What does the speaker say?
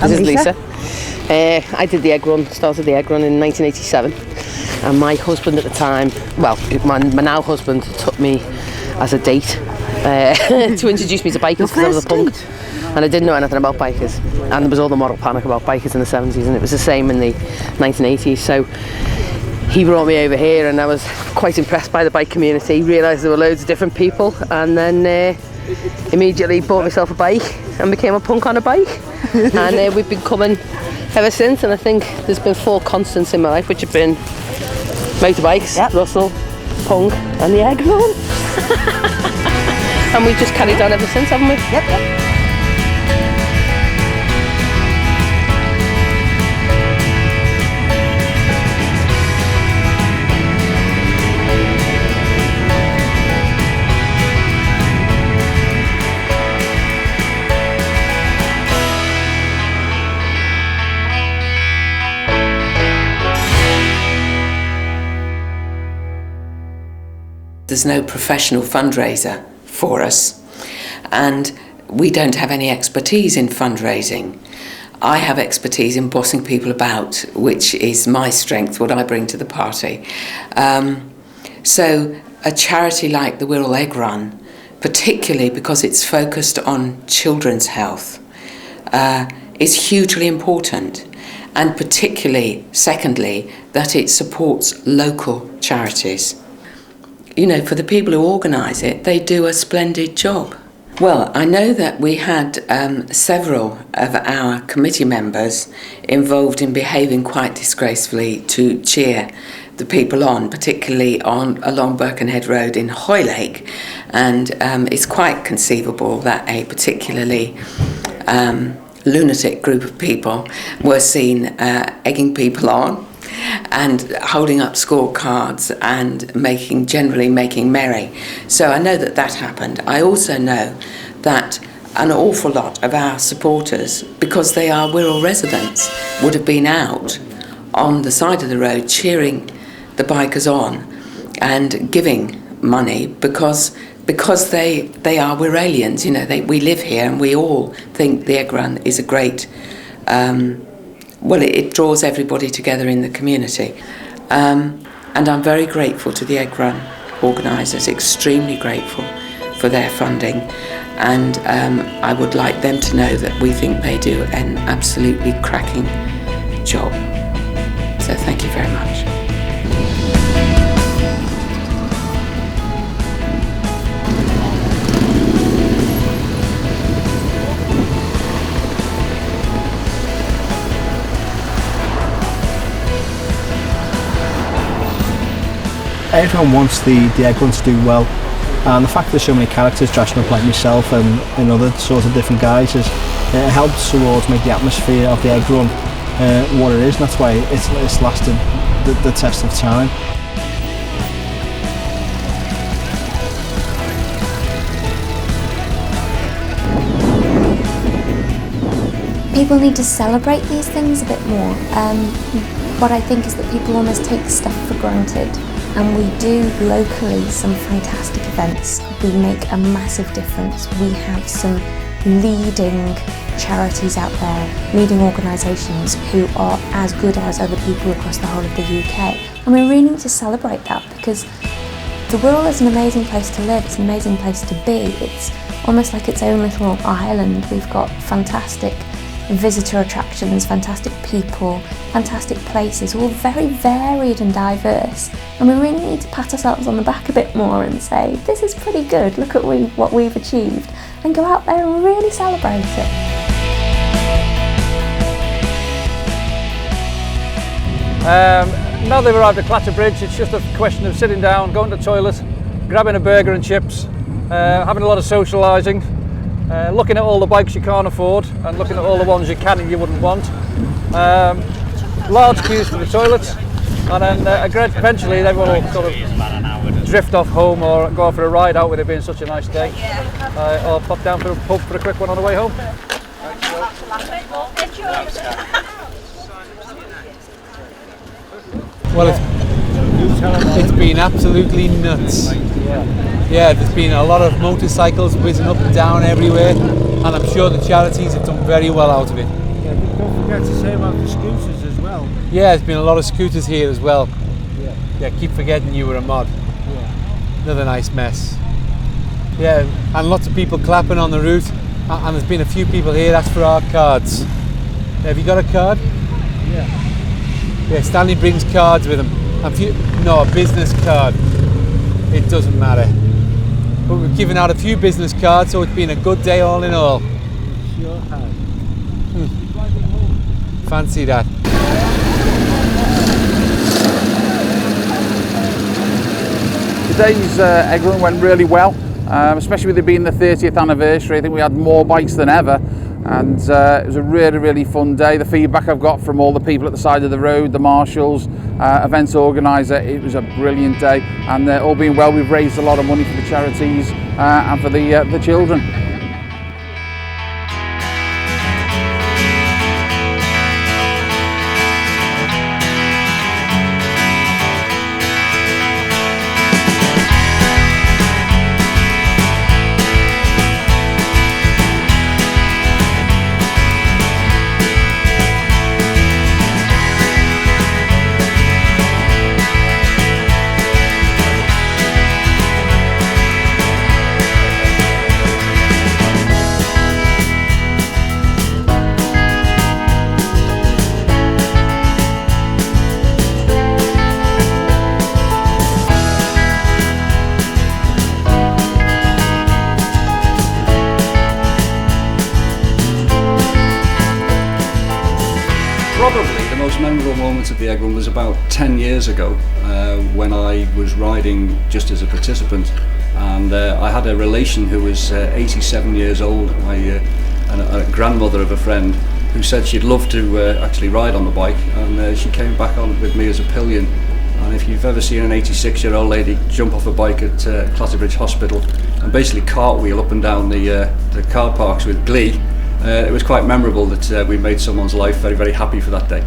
This is Lisa. I did the egg run, started the egg run in 1987, and my husband at the time, well, my now husband, took me as a date to introduce me to bikers because I was a punk. And I didn't know anything about bikers, and there was all the moral panic about bikers in the 70s, and it was the same in the 1980s. So he brought me over here, and I was quite impressed by the bike community, realised there were loads of different people, and then immediately bought myself a bike and became a punk on a bike. And we've been coming ever since, and I think there's been 4 constants in my life, which have been motorbikes, Russell, punk, and the egg run. And we've just carried on ever since, haven't we? Yep. There's no professional fundraiser for us, and we don't have any expertise in fundraising. I have expertise in bossing people about, which is my strength, what I bring to the party. So a charity like the Wirral Egg Run, particularly because it's focused on children's health, is hugely important, and particularly, secondly, that it supports local charities. You know, for the people who organise it, they do a splendid job. Well, I know that we had several of our committee members involved in behaving quite disgracefully to cheer the people on, particularly along Birkenhead Road in Hoylake, and it's quite conceivable that a particularly lunatic group of people were seen egging people on and holding up scorecards and generally making merry. So I know that happened. I also know that an awful lot of our supporters, because they are Wirral residents, would have been out on the side of the road cheering the bikers on and giving money because they are Wirralians. You know, we live here and we all think the Egg Run is a great it draws everybody together in the community. And I'm very grateful to the Egg Run organisers, extremely grateful for their funding. And I would like them to know that we think they do an absolutely cracking job. So thank you very much. Everyone wants the Egg Run to do well, and the fact there's so many characters dressing up like myself and other sorts of different guises, it helps towards make the atmosphere of the Egg Run what it is, and that's why it's lasted the test of time. People need to celebrate these things a bit more. What I think is that people almost take stuff for granted. And we do locally some fantastic events. We make a massive difference. We have some leading charities out there, leading organisations who are as good as other people across the whole of the UK. And we really need to celebrate that, because the Wirral is an amazing place to live, it's an amazing place to be. It's almost like its own little island. We've got fantastic visitor attractions, fantastic people, fantastic places, all very varied and diverse, and we really need to pat ourselves on the back a bit more and say, this is pretty good, look at what we've achieved, and go out there and really celebrate it. Now they've arrived at Clatterbridge, it's just a question of sitting down, going to the toilet, grabbing a burger and chips, having a lot of socialising, looking at all the bikes you can't afford and looking at all the ones you can and you wouldn't want. Large queues for the toilets, and then eventually everyone will sort of drift off home or go for a ride out with it being such a nice day, or pop down for a pub for a quick one on the way home. Well, it's been absolutely nuts. Yeah, there's been a lot of motorcycles whizzing up and down everywhere, and I'm sure the charities have done very well out of it. Don't forget to say about the scooters as well. Yeah, there's been a lot of scooters here as well. Yeah. Yeah, keep forgetting you were a mod. Yeah. Another nice mess. Yeah, and lots of people clapping on the route. And there's been a few people here asked for our cards. Have you got a card? Yeah. Yeah, Stanley brings cards with him. A business card. It doesn't matter. But we've given out a few business cards, so it's been a good day all in all. Sure has. Fancy that. Today's egg run went really well, especially with it being the 30th anniversary. I think we had more bikes than ever, and it was a really fun day. The feedback I've got from all the people at the side of the road, the marshals, events organiser, it was a brilliant day, and all being well, we've raised a lot of money for the charities and for the children. Probably the most memorable moment of the egg run was about 10 years ago when I was riding just as a participant, and I had a relation who was 87 years old, a grandmother of a friend, who said she'd love to actually ride on the bike, and she came back on with me as a pillion. And if you've ever seen an 86-year-old lady jump off a bike at Clatterbridge Hospital and basically cartwheel up and down the car parks with glee, it was quite memorable that we made someone's life very happy for that day.